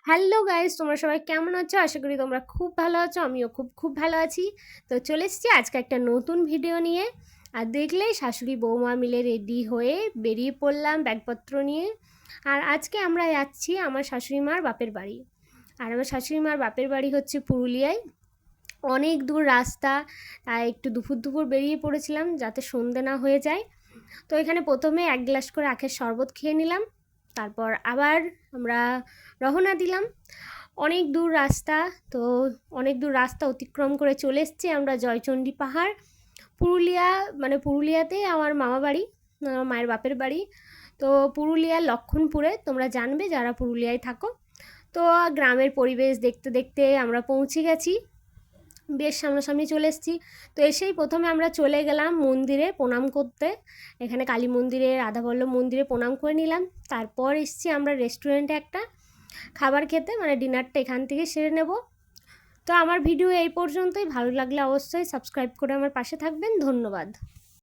Hello guys, তোমরা সবাই কেমন আছো? আশা করি তোমরা খুব ভালো আছো। আমিও খুব খুব ভালো আছি। তো চলে এসেছি আজকে একটা নতুন ভিডিও নিয়ে। আর দেখলেই শাশুড়ি বৌমা মিলে রেডি হয়ে বেরিয়ে পড়লাম ব্যাগপত্র নিয়ে। আর আজকে আমরা যাচ্ছি আমার শাশুড়ি মার বাপের বাড়ি। আর আমার শাশুড়ি মার বাপের বাড়ি হচ্ছে পুরুলিয়ায়। অনেক দূর রাস্তা, তাই একটু দুপুর দুপুর বেরিয়ে পড়েছিলাম যাতে সন্ধে না হয়ে যায়। তো এখানে প্রথমে এক গ্লাস করে আখের শরবত খেয়ে নিলাম, তারপর আবার আমরা রওনা দিলাম। অনেক দূর রাস্তা, তো অনেক দূর রাস্তা অতিক্রম করে চলে এসেছি আমরা জয়চণ্ডী পাহাড়। পুরুলিয়া, মানে পুরুলিয়াতে আমার মামা বাড়ি, আমার মায়ের বাপের বাড়ি। তো পুরুলিয়ার লক্ষণপুরে, তোমরা জানবে যারা পুরুলিয়ায় থাকো। তো গ্রামের পরিবেশ দেখতে দেখতে আমরা পৌঁছে গেছি, বেশ সামনাসামনি চলে এসেছি। তো এসেই প্রথমে আমরা চলে গেলাম মন্দিরে প্রণাম করতে। এখানে কালী মন্দিরে, রাধাবল্লভ মন্দিরে প্রণাম করে নিলাম। তারপর এসেছি আমরা রেস্টুরেন্টে একটা খাবার খেতে, মানে ডিনারটা এখান থেকে সেরে নেব। তো আমার ভিডিও এই পর্যন্তই। ভালো লাগলে অবশ্যই সাবস্ক্রাইব করে আমার পাশে থাকবেন। ধন্যবাদ।